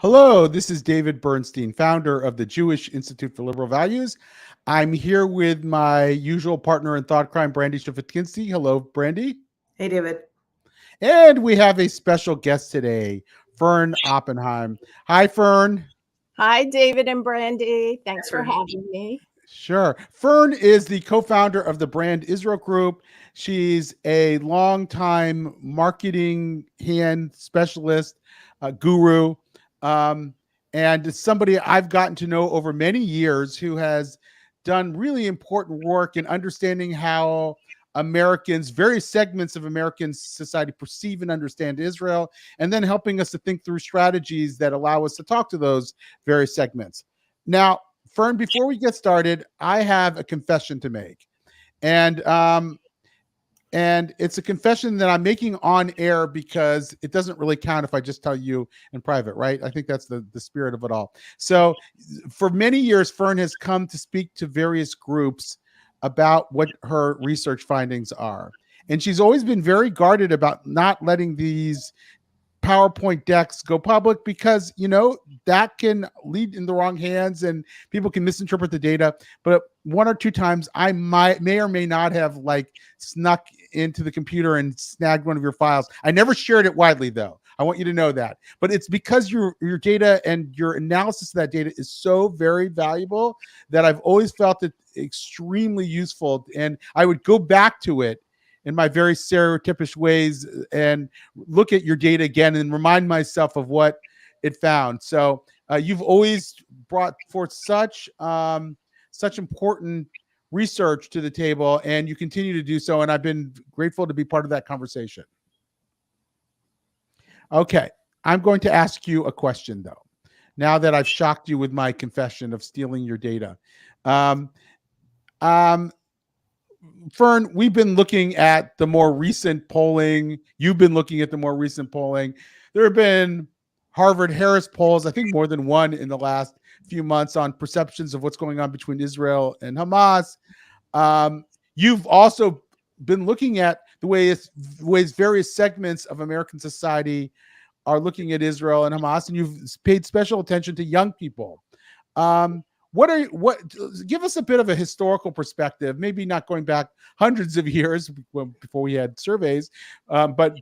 Hello, this is David Bernstein, founder of the Jewish Institute for Liberal Values. I'm here with my usual partner in thought crime, Brandy Shafetkinsky. Hello, Brandy. Hey, David. And we have a special guest today, Fern Oppenheim. Hi, Fern. Hi, David and Brandy. Thanks for Fern. having me. Sure. Fern is the co-founder of the brand Israel Group. She's a longtime marketing hand specialist, guru, and is somebody I've gotten to know over many years who has done really important work in understanding how Americans, various segments of American society perceive and understand Israel, and then helping us to think through strategies that allow us to talk to those various segments. Now, Fern, before we get started, I have a confession to make. And it's a confession that I'm making on air because it doesn't really count if I just tell you in private, right? I think that's the spirit of it all. So for many years, Fern has come to speak to various groups about what her research findings are. And she's always been very guarded about not letting these PowerPoint decks go public because, you know, that can lead in the wrong hands and people can misinterpret the data. But one or two times I may or may not have like snuck into the computer and snagged one of your files. I never shared it widely though. I want you to know that. But it's because your data and your analysis of that data is so very valuable that I've always felt it extremely useful. And I would go back to it in my very stereotypish ways and look at your data again and remind myself of what it found. So you've always brought forth such important research to the table, and you continue to do so. And I've been grateful to be part of that conversation. Okay, I'm going to ask you a question though, now that I've shocked you with my confession of stealing your data. Fern, we've been looking at the more recent polling. You've been looking at the more recent polling. There have been Harvard-Harris polls, I think more than one in the last few months on perceptions of what's going on between Israel and Hamas. You've also been looking at the ways various segments of American society are looking at Israel and Hamas, and you've paid special attention to young people. Give us a bit of a historical perspective, maybe not going back hundreds of years before we had surveys, but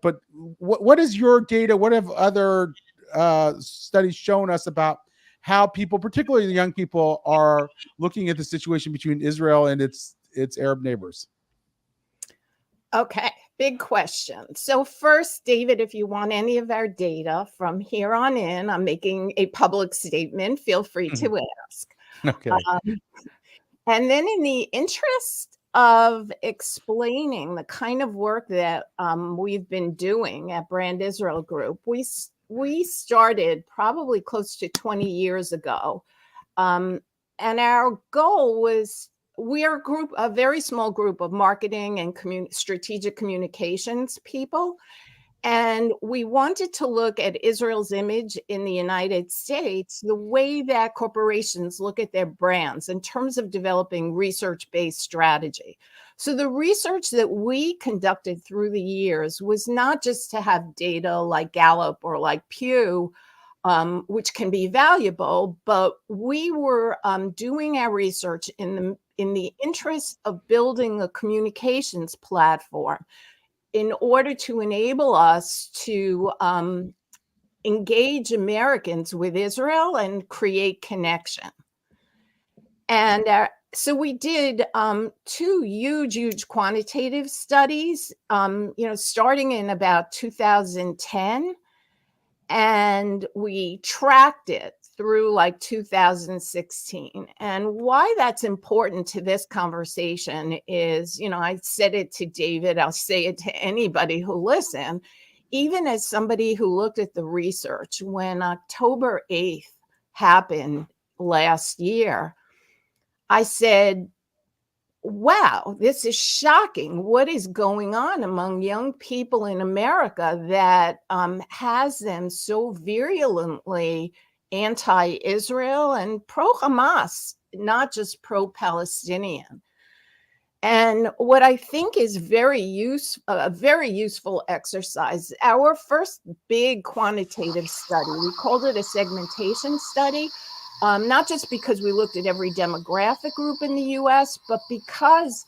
what is your data? What have other studies shown us about how people, particularly the young people, are looking at the situation between Israel and its Arab neighbors? Okay, big question. So first, David, if you want any of our data from here on in, I'm making a public statement. Feel free to ask. Okay. And then in the interest of explaining the kind of work that we've been doing at Brand Israel Group, we started probably close to 20 years ago. And our goal was, we are a very small group of marketing and strategic communications people. And we wanted to look at Israel's image in the United States, the way that corporations look at their brands in terms of developing research-based strategy. So the research that we conducted through the years was not just to have data like Gallup or like Pew, which can be valuable, but we were doing our research in the interest of building a communications platform in order to enable us to engage Americans with Israel and create connection. And so we did two huge quantitative studies, starting in about 2010, and we tracked it through like 2016. And why that's important to this conversation is, I said it to David, I'll say it to anybody who listen, even as somebody who looked at the research, when October 8th happened last year, I said, wow, this is shocking. What is going on among young people in America that has them so virulently anti-Israel and pro-Hamas, not just pro-Palestinian? And what I think is a very useful exercise, our first big quantitative study, we called it a segmentation study, not just because we looked at every demographic group in the US, but because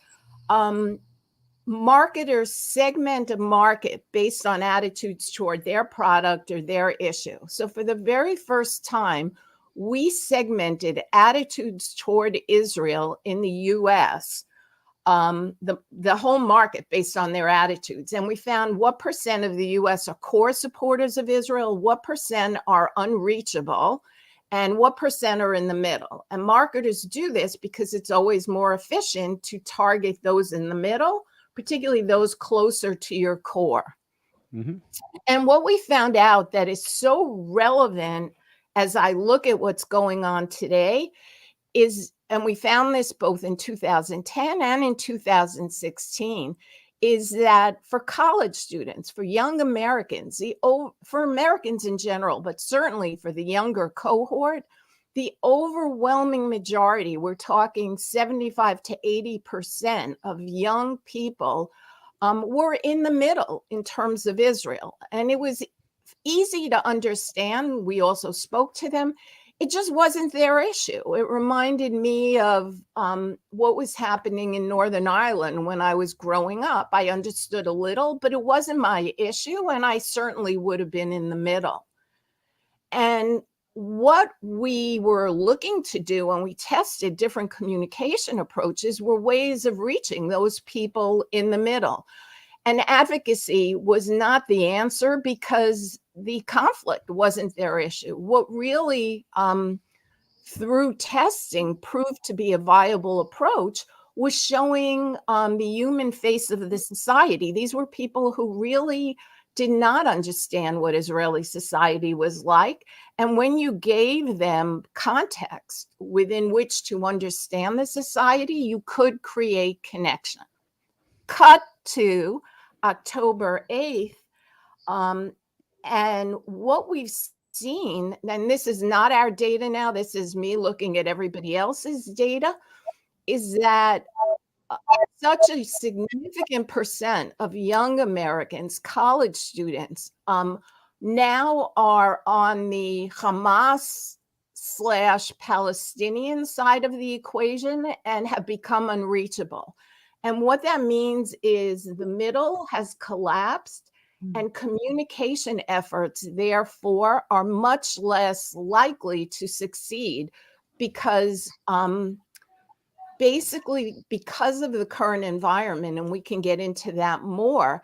marketers segment a market based on attitudes toward their product or their issue. So for the very first time, we segmented attitudes toward Israel in the US, the whole market based on their attitudes. And we found what percent of the US are core supporters of Israel, what percent are unreachable, and what percent are in the middle. And marketers do this because it's always more efficient to target those in the middle, particularly those closer to your core. Mm-hmm. And what we found out that is so relevant as I look at what's going on today is, and we found this both in 2010 and in 2016, is that for college students, for young Americans, for Americans in general, but certainly for the younger cohort, the overwhelming majority, we're talking 75 to 80% of young people were in the middle in terms of Israel. And it was easy to understand. We also spoke to them. It just wasn't their issue. It reminded me of what was happening in Northern Ireland when I was growing up. I understood a little, but it wasn't my issue, and I certainly would have been in the middle. And what we were looking to do when we tested different communication approaches were ways of reaching those people in the middle. And advocacy was not the answer because the conflict wasn't their issue. What really, through testing, proved to be a viable approach was showing the human face of the society. These were people who really did not understand what Israeli society was like. And when you gave them context within which to understand the society, you could create connection. Cut to October 8th. And what we've seen, and this is not our data now, this is me looking at everybody else's data, is that such a significant percent of young Americans, college students, now are on the Hamas / Palestinian side of the equation and have become unreachable. And what that means is the middle has collapsed, and communication efforts, therefore, are much less likely to succeed because basically because of the current environment, and we can get into that more,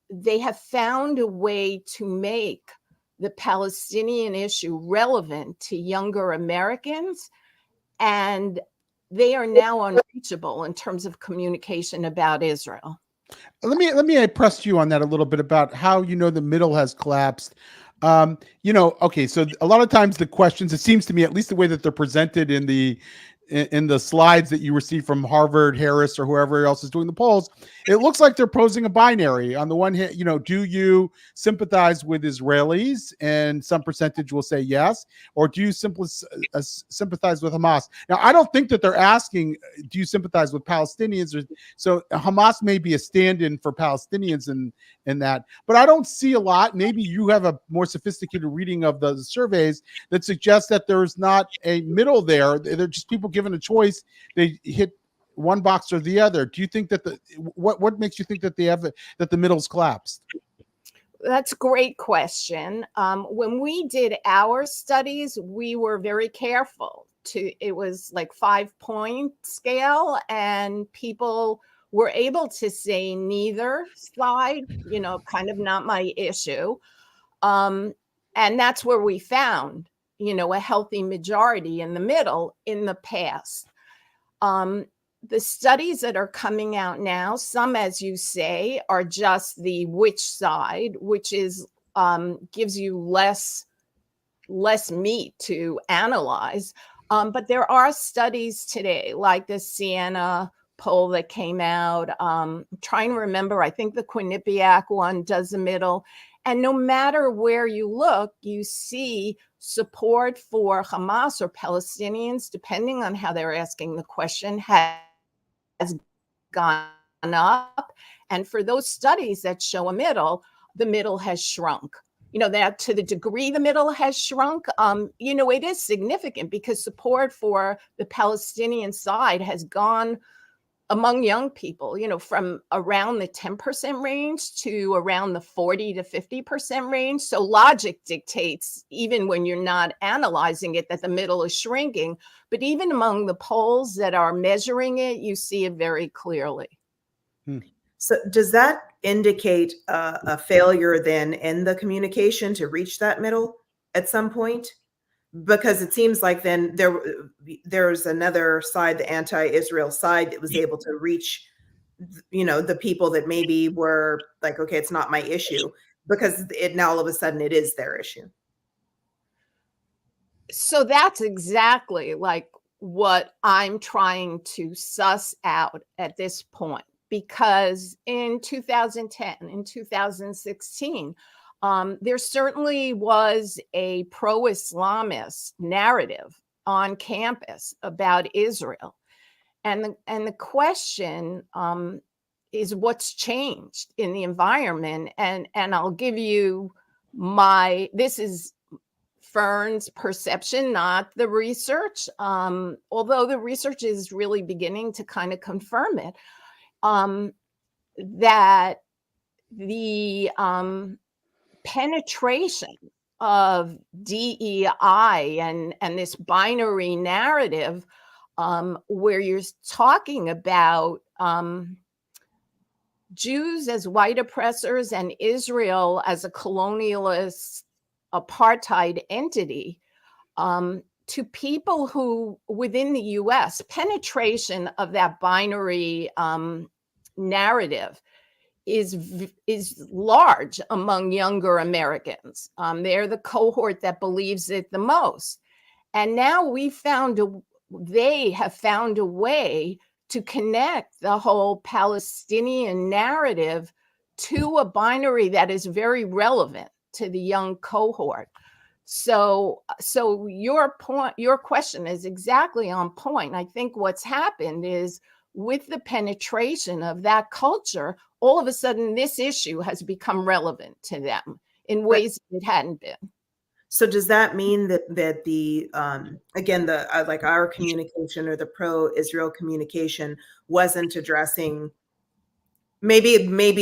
they have found a way to make the Palestinian issue relevant to younger Americans, and they are now unreachable in terms of communication about Israel. Let me press you on that a little bit about how the middle has collapsed. Okay, so a lot of times the questions, it seems to me, at least the way that they're presented in the slides that you receive from Harvard, Harris, or whoever else is doing the polls, it looks like they're posing a binary. On the one hand, do you sympathize with Israelis? And some percentage will say yes. Or do you simply sympathize with Hamas? Now, I don't think that they're asking, do you sympathize with Palestinians? So Hamas may be a stand-in for Palestinians in that. But I don't see a lot. Maybe you have a more sophisticated reading of the surveys that suggests that there's not a middle there. They're just people given a choice, they hit one box or the other. Do you think that what makes you think that that the middle's collapsed? That's a great question. When we did our studies, we were very careful it was like 5-point scale, and people were able to say neither side, kind of not my issue. And that's where we found a healthy majority in the middle in the past. The studies that are coming out now, some, as you say, are just the which side, which is gives you less meat to analyze. But there are studies today, like the Siena poll that came out. I'm trying to remember, I think the Quinnipiac one does the middle. And no matter where you look, you see support for Hamas or Palestinians, depending on how they're asking the question, has gone up. And for those studies that show a middle, the middle has shrunk. That to the degree the middle has shrunk, it is significant because support for the Palestinian side has gone among young people, from around the 10% range to around the 40 to 50% range. So logic dictates, even when you're not analyzing it, that the middle is shrinking. But even among the polls that are measuring it, you see it very clearly. So does that indicate a failure then in the communication to reach that middle at some point? Because it seems like then there's another side, the anti-Israel side, that was able to reach, the people that maybe were like, okay, it's not my issue, because now all of a sudden it is their issue. So that's exactly like what I'm trying to suss out at this point. Because in 2010, in 2016, there certainly was a pro-Islamist narrative on campus about Israel. And the question is what's changed in the environment. And I'll give you this is Fern's perception, not the research, although the research is really beginning to kind of confirm it. That the penetration of DEI and this binary narrative, where you're talking about Jews as white oppressors and Israel as a colonialist apartheid entity, to people who within the US, penetration of that binary narrative is large among younger Americans. They're the cohort that believes it the most. And now they have found a way to connect the whole Palestinian narrative to a binary that is very relevant to the young cohort. So your question is exactly on point. I think what's happened is with the penetration of that culture, all of a sudden this issue has become relevant to them in ways it hadn't been. So does that mean that the again, the like our communication or the pro-Israel communication wasn't addressing maybe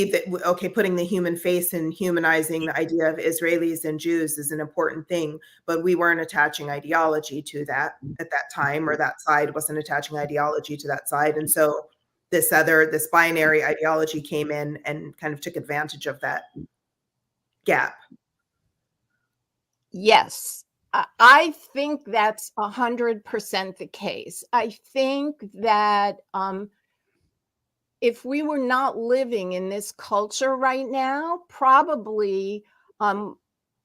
that, okay, putting the human face and humanizing the idea of Israelis and Jews is an important thing, but we weren't attaching ideology to that at that time, or that side wasn't attaching ideology to that side. And so this binary ideology came in and kind of took advantage of that gap. Yes, I think that's 100% the case. I think that if we were not living in this culture right now, probably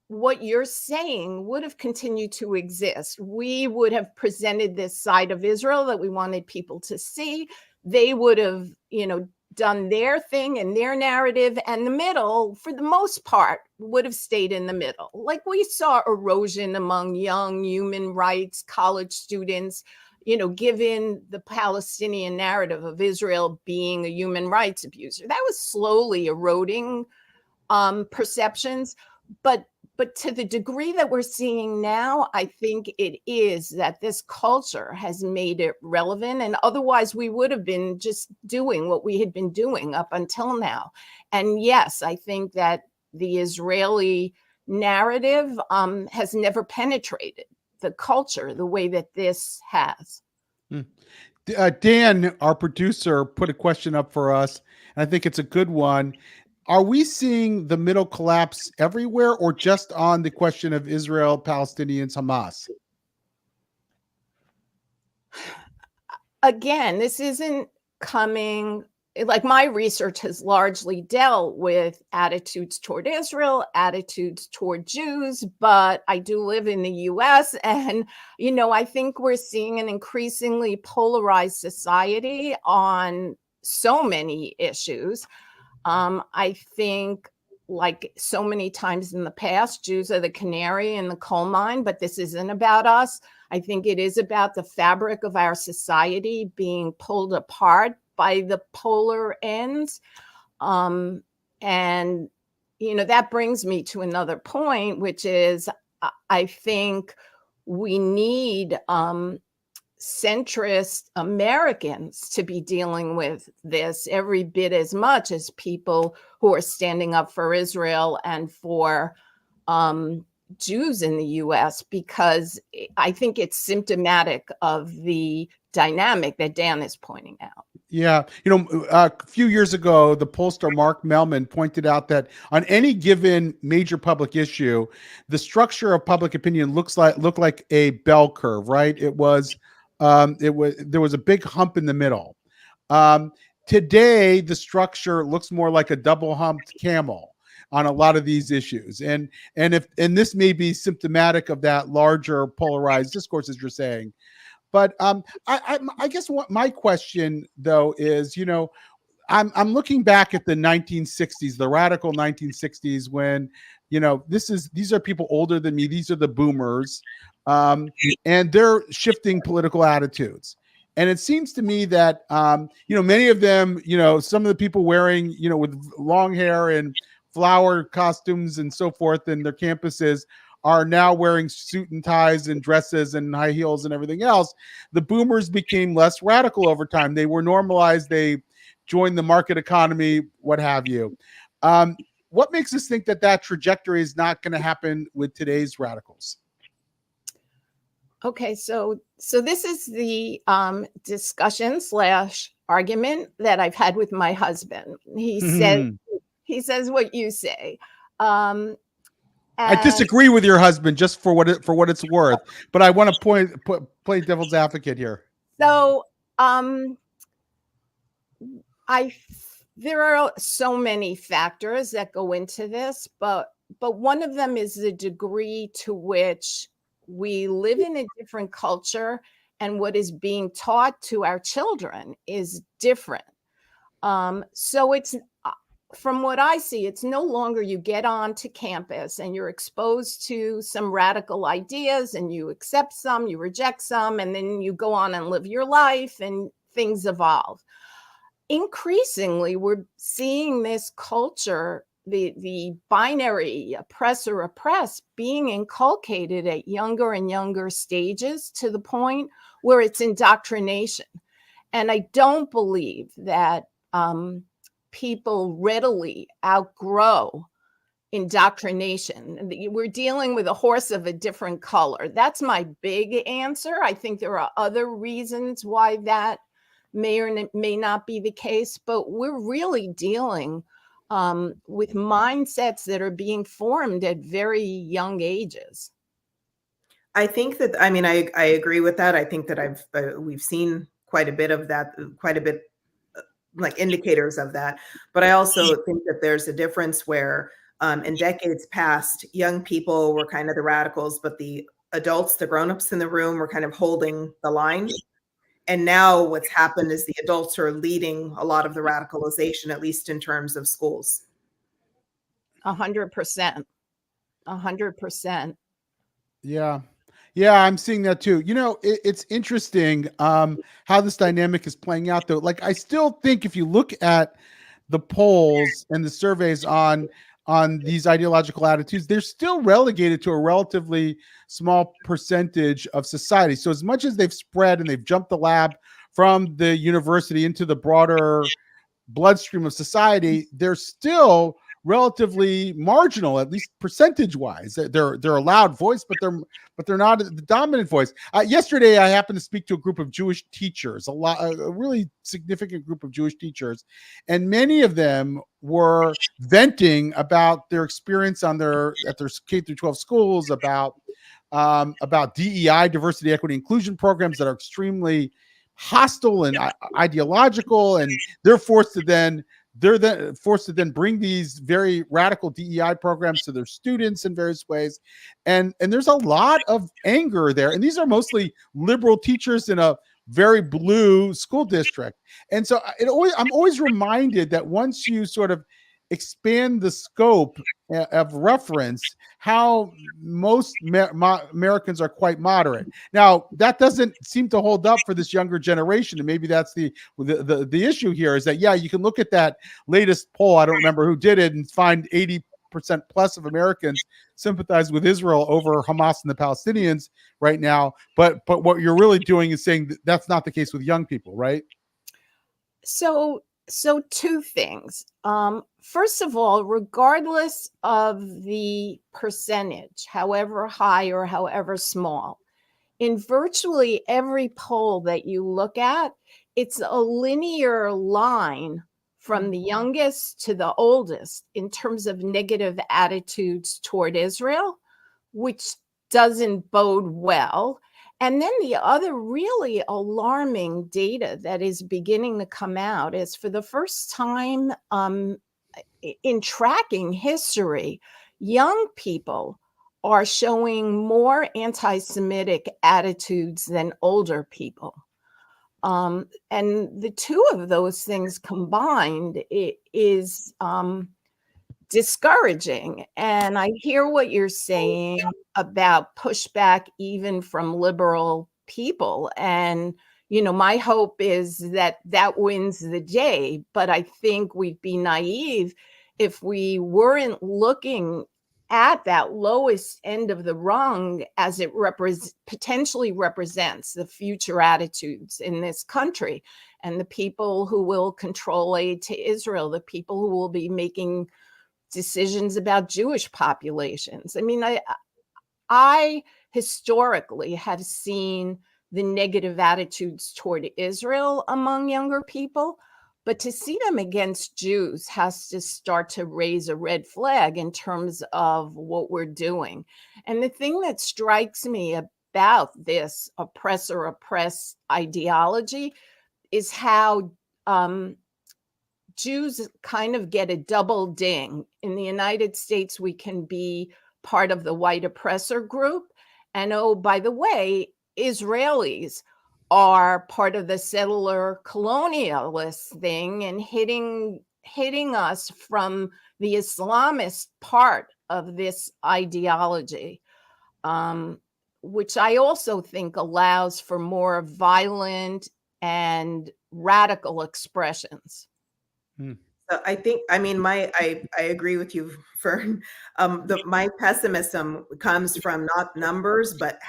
what you're saying would have continued to exist. We would have presented this side of Israel that we wanted people to see. They would have, done their thing and their narrative, and the middle, for the most part, would have stayed in the middle. Like we saw erosion among young human rights college students, given the Palestinian narrative of Israel being a human rights abuser. That was slowly eroding perceptions. But to the degree that we're seeing now, I think it is that this culture has made it relevant. And otherwise, we would have been just doing what we had been doing up until now. And yes, I think that the Israeli narrative has never penetrated the culture the way that this has. Dan, our producer, put a question up for us, and I think it's a good one. Are we seeing the middle collapse everywhere, or just on the question of Israel, Palestinians, Hamas? Again, this isn't coming, like my research has largely dealt with attitudes toward Israel, attitudes toward Jews, but I do live in the US, and, I think we're seeing an increasingly polarized society on so many issues. I think, like so many times in the past, Jews are the canary in the coal mine, but this isn't about us. I think it is about the fabric of our society being pulled apart by the polar ends. And, that brings me to another point, which is I think we need centrist Americans to be dealing with this every bit as much as people who are standing up for Israel and for Jews in the US, because I think it's symptomatic of the dynamic that Dan is pointing out. Yeah. A few years ago, the pollster Mark Mellman pointed out that on any given major public issue, the structure of public opinion looked like a bell curve, right? There was a big hump in the middle. Today, the structure looks more like a double humped camel on a lot of these issues. And this may be symptomatic of that larger polarized discourse, as you're saying. But I guess what my question though is, I'm looking back at the 1960s, the radical 1960s, when these are people older than me. These are the boomers, and they're shifting political attitudes. And it seems to me that many of them, some of the people wearing with long hair and flower costumes and so forth in their campuses are now wearing suit and ties and dresses and high heels and everything else. The boomers became less radical over time. They were normalized. They joined the market economy, what have you. What makes us think that trajectory is not going to happen with today's radicals? Okay, so this is the discussion / argument that I've had with my husband. He says what you say. I disagree with your husband, just for what it's worth, but I want to play devil's advocate here. So, there are so many factors that go into this, but one of them is the degree to which we live in a different culture, and what is being taught to our children is different. So it's, from what I see, it's no longer you get onto campus and you're exposed to some radical ideas and you accept some, you reject some, and then you go on and live your life and things evolve. Increasingly, we're seeing this culture, the binary oppressor oppressed, being inculcated at younger and younger stages to the point where it's indoctrination. And I don't believe that people readily outgrow indoctrination. We're dealing with a horse of a different color. That's my big answer. I think there are other reasons why that may or may not be the case, but we're really dealing with mindsets that are being formed at very young ages. I think that, I agree with that. I think that we've seen quite a bit of that, like indicators of that. But I also think that there's a difference where in decades past, young people were kind of the radicals, but the adults, the grownups in the room, were kind of holding the line. And now what's happened is the adults are leading a lot of the radicalization, at least in terms of schools. 100%. 100%. Yeah. Yeah, I'm seeing that too. It's interesting how this dynamic is playing out, though. Like, I still think if you look at the polls and the surveys on these ideological attitudes, they're still relegated to a relatively small percentage of society. So as much as they've spread and they've jumped the lab from the university into the broader bloodstream of society, they're still relatively marginal, at least percentage-wise. They're a loud voice, but they're not the dominant voice. Yesterday, I happened to speak to a group of Jewish teachers, a really significant group of Jewish teachers, and many of them were venting about their experience at their K through 12 schools, about DEI, diversity, equity, inclusion programs that are extremely hostile and ideological, and they're then forced to bring these very radical DEI programs to their students in various ways. And there's a lot of anger there. And these are mostly liberal teachers in a very blue school district. And so I'm always reminded that once you sort of expand the scope of reference, how most Americans are quite moderate. Now, that doesn't seem to hold up for this younger generation, and maybe that's the issue here, is that, yeah, you can look at that latest poll, I don't remember who did it, and find 80% plus of Americans sympathize with Israel over Hamas and the Palestinians right now. But what you're really doing is saying that that's not the case with young people, right? So two things. First of all, regardless of the percentage, however high or however small, in virtually every poll that you look at, it's a linear line from the youngest to the oldest in terms of negative attitudes toward Israel, which doesn't bode well. And then the other really alarming data that is beginning to come out is, for the first time in tracking history, young people are showing more anti-Semitic attitudes than older people. And the two of those things combined is discouraging. And I hear what you're saying about pushback even from liberal people. And, my hope is that that wins the day. But I think we'd be naive if we weren't looking at that lowest end of the rung as it potentially represents the future attitudes in this country, and the people who will control aid to Israel, the people who will be making decisions about Jewish populations. I mean, I historically have seen the negative attitudes toward Israel among younger people, but to see them against Jews has to start to raise a red flag in terms of what we're doing. And the thing that strikes me about this oppressor-oppressed ideology is how Jews kind of get a double ding. In the United States, we can be part of the white oppressor group. And oh, by the way, Israelis are part of the settler colonialist thing and hitting us from the Islamist part of this ideology, which I also think allows for more violent and radical expressions. So I agree with you, Fern. My pessimism comes from not numbers, but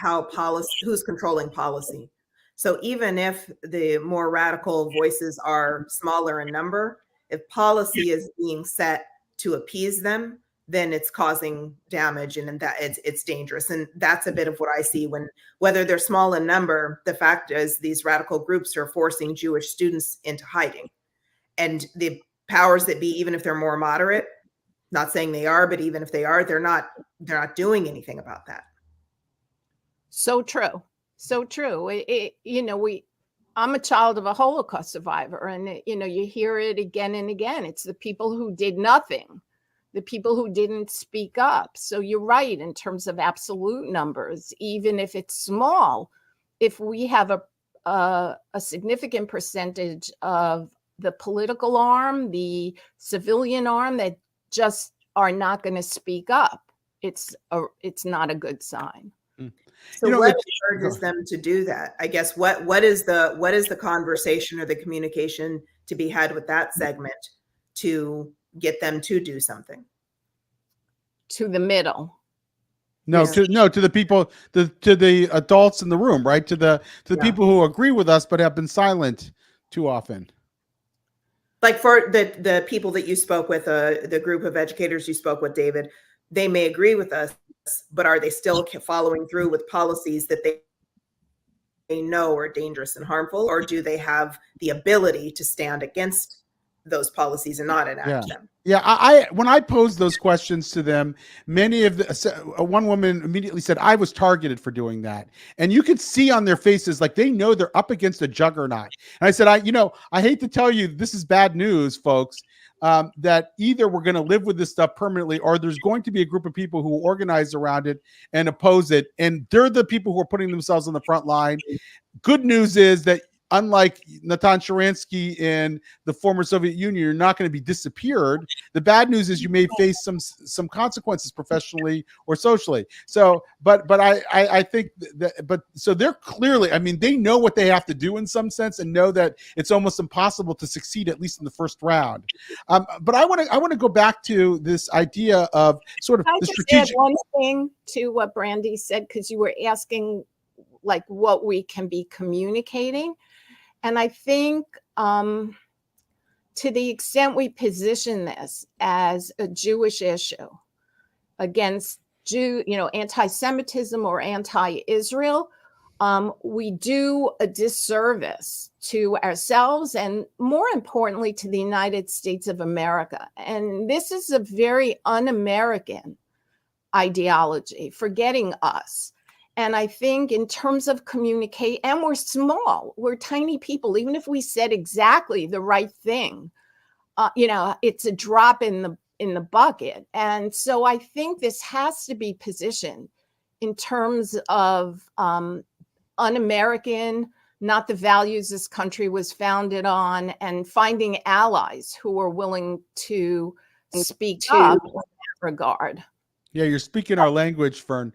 who's controlling policy. So even if the more radical voices are smaller in number, if policy is being set to appease them, then it's causing damage, and that it's dangerous. And that's a bit of what I see whether they're small in number, the fact is these radical groups are forcing Jewish students into hiding. And the powers that be, even if they're more moderate, not saying they are, but even if they are, they're not doing anything about that. So true. So true. I'm a child of a Holocaust survivor, and you hear it again and again. It's the people who did nothing, the people who didn't speak up. So you're right in terms of absolute numbers, even if it's small. If we have a significant percentage of the political arm, the civilian arm that just are not going to speak up, it's not a good sign. So what urges them to do that? I guess what is the conversation or the communication to be had with that segment to get them to do something? To the middle. To the people, to the adults in the room, right? To the people who agree with us but have been silent too often. Like for the people that you spoke with, the group of educators you spoke with, David, they may agree with us, but are they still following through with policies that they know are dangerous and harmful, or do they have the ability to stand against those policies and not enact them? Yeah, I when I posed those questions to them, one woman immediately said, I was targeted for doing that. And you could see on their faces, like they know they're up against a juggernaut. And I said, I hate to tell you, this is bad news, folks, that either we're going to live with this stuff permanently, or there's going to be a group of people who organize around it and oppose it. And they're the people who are putting themselves on the front line. Good news is that unlike Natan Sharansky in the former Soviet Union, you're not going to be disappeared. The bad news is you may face some consequences professionally or socially. So, but I think that, but so they're clearly, I mean, they know what they have to do in some sense, and know that it's almost impossible to succeed, at least in the first round. But I want to go back to this idea of sort of the strategic. Add one thing to what Brandy said, because you were asking like what we can be communicating. And I think to the extent we position this as a Jewish issue against anti-Semitism or anti-Israel, we do a disservice to ourselves and, more importantly, to the United States of America. And this is a very un-American ideology, forgetting us. And I think in terms of communicate, and we're small, we're tiny people, even if we said exactly the right thing, it's a drop in the bucket. And so I think this has to be positioned in terms of un-American, not the values this country was founded on, and finding allies who are willing to speak up in that regard. Yeah, you're speaking our language, Fern.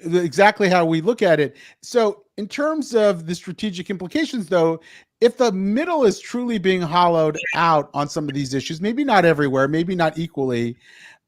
Exactly how we look at it. So in terms of the strategic implications, though, if the middle is truly being hollowed out on some of these issues, maybe not everywhere, maybe not equally,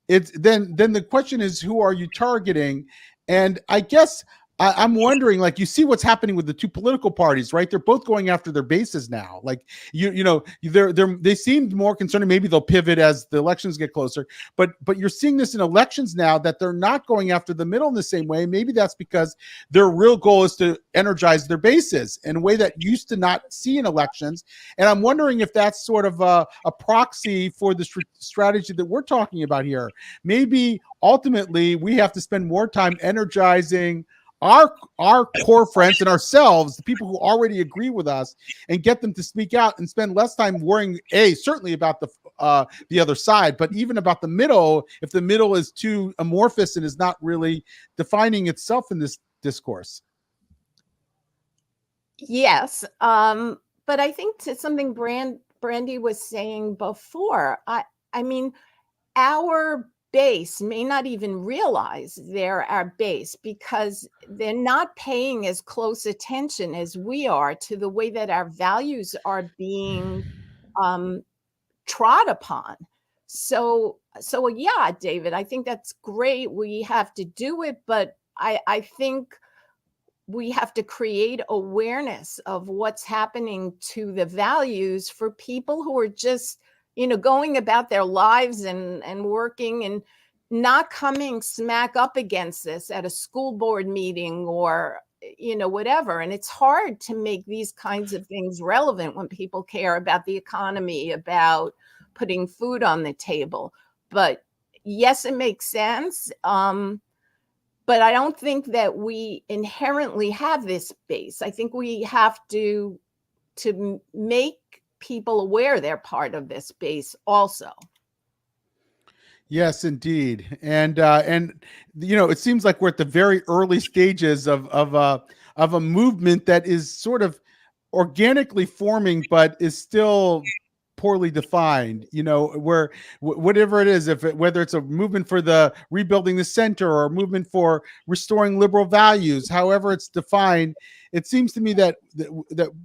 it's then the question is, who are you targeting? And I guess I'm wondering, like, you see what's happening with the two political parties, right? They're both going after their bases now. Like, they seemed more concerned. Maybe they'll pivot as the elections get closer. But you're seeing this in elections now, that they're not going after the middle in the same way. Maybe that's because their real goal is to energize their bases in a way that used to not see in elections. And I'm wondering if that's sort of a proxy for the strategy that we're talking about here. Maybe ultimately we have to spend more time energizing our core friends and ourselves, the people who already agree with us, and get them to speak out, and spend less time worrying certainly about the other side, but even about the middle, if the middle is too amorphous and is not really defining itself in this discourse. Yes, but I think to something Brandy was saying before, I mean, our base may not even realize they're our base, because they're not paying as close attention as we are to the way that our values are being trod upon. So yeah, David, I think that's great. We have to do it, but I think we have to create awareness of what's happening to the values for people who are just going about their lives and working, and not coming smack up against this at a school board meeting or, whatever. And it's hard to make these kinds of things relevant when people care about the economy, about putting food on the table. But yes, it makes sense. But I don't think that we inherently have this base. I think we have to make people aware they're part of this base also. Yes, indeed. And it seems like we're at the very early stages of a movement that is sort of organically forming, but is still poorly defined, where whatever it is, whether it's a movement for the rebuilding the center or a movement for restoring liberal values, however it's defined, it seems to me that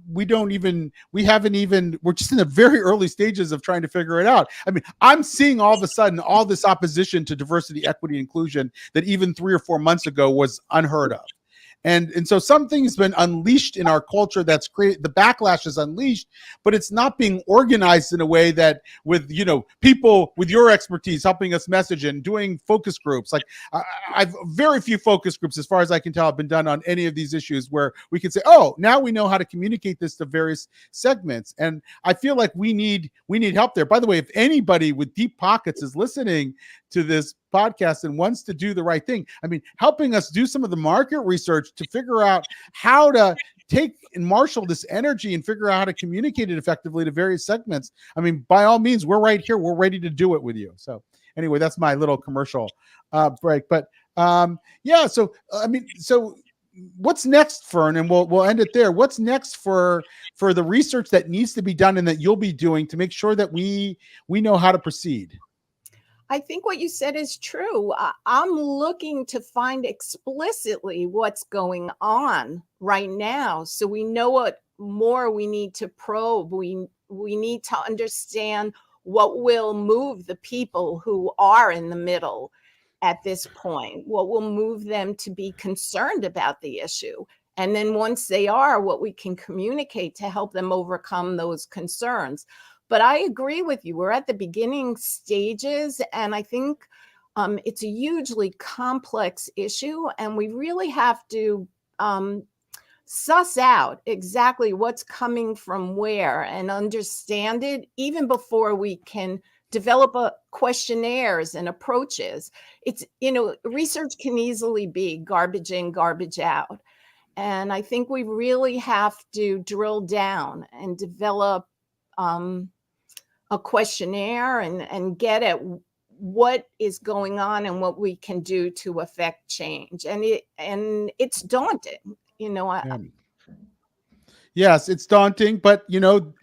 we're just in the very early stages of trying to figure it out. I mean, I'm seeing all of a sudden all this opposition to diversity, equity, inclusion that even 3 or 4 months ago was unheard of. And so something's been unleashed in our culture that's created, the backlash is unleashed, but it's not being organized in a way that with, people with your expertise helping us message and doing focus groups. Like I've very few focus groups, as far as I can tell, have been done on any of these issues where we can say, oh, now we know how to communicate this to various segments. And I feel like we need help there. By the way, if anybody with deep pockets is listening to this podcast and wants to do the right thing, I mean, helping us do some of the market research to figure out how to take and marshal this energy and figure out how to communicate it effectively to various segments. I mean, by all means, we're right here. We're ready to do it with you. So anyway, that's my little commercial break. But so what's next, Fern? And we'll end it there. What's next for the research that needs to be done and that you'll be doing to make sure that we know how to proceed? I think what you said is true. I'm looking to find explicitly what's going on right now, so we know what more we need to probe. We need to understand what will move the people who are in the middle at this point, what will move them to be concerned about the issue. And then once they are, what we can communicate to help them overcome those concerns. But I agree with you. We're at the beginning stages, and I think it's a hugely complex issue, and we really have to suss out exactly what's coming from where and understand it even before we can develop questionnaires and approaches. It's, research can easily be garbage in, garbage out. And I think we really have to drill down and develop a questionnaire and get at what is going on and what we can do to affect change. And it's daunting, Yeah. Yes, it's daunting, but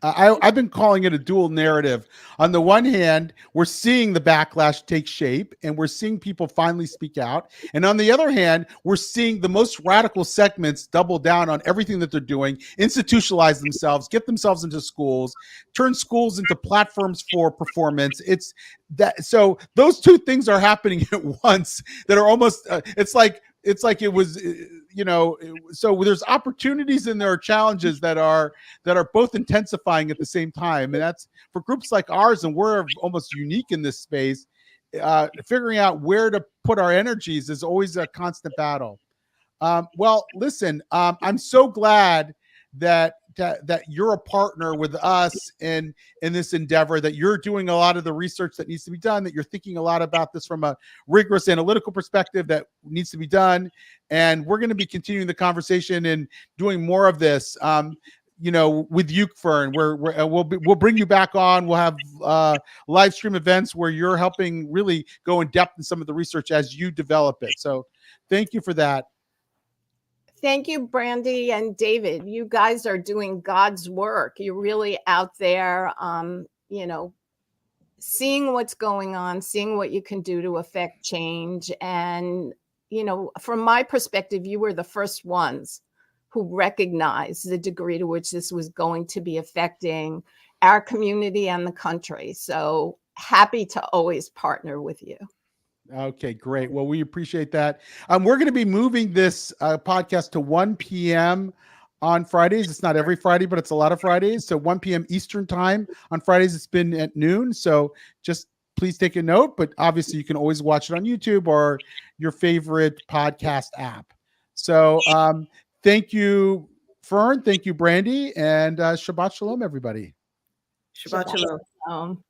I've been calling it a dual narrative. On the one hand, we're seeing the backlash take shape and we're seeing people finally speak out. And on the other hand, we're seeing the most radical segments double down on everything that they're doing, institutionalize themselves, get themselves into schools, turn schools into platforms for performance. It's that. So those two things are happening at once that are almost, it's like it was, so there's opportunities and there are challenges that are both intensifying at the same time. And that's for groups like ours, and we're almost unique in this space. Figuring out where to put our energies is always a constant battle. Well, listen, I'm so glad that you're a partner with us in this endeavor, that you're doing a lot of the research that needs to be done, that you're thinking a lot about this from a rigorous analytical perspective that needs to be done. And we're going to be continuing the conversation and doing more of this, with you, Fern. We'll bring you back on. We'll have live stream events where you're helping really go in depth in some of the research as you develop it. So thank you for that. Thank you, Brandy and David. You guys are doing God's work. You're really out there, seeing what's going on, seeing what you can do to affect change. And, from my perspective, you were the first ones who recognized the degree to which this was going to be affecting our community and the country. So happy to always partner with you. Okay, great. Well, we appreciate that. We're going to be moving this podcast to 1 p.m. on Fridays. It's not every Friday, but it's a lot of Fridays. So 1 p.m. Eastern time on Fridays. It's been at noon. So just please take a note. But obviously, you can always watch it on YouTube or your favorite podcast app. So thank you, Fern. Thank you, Brandy. And Shabbat Shalom, everybody. Shabbat Shalom.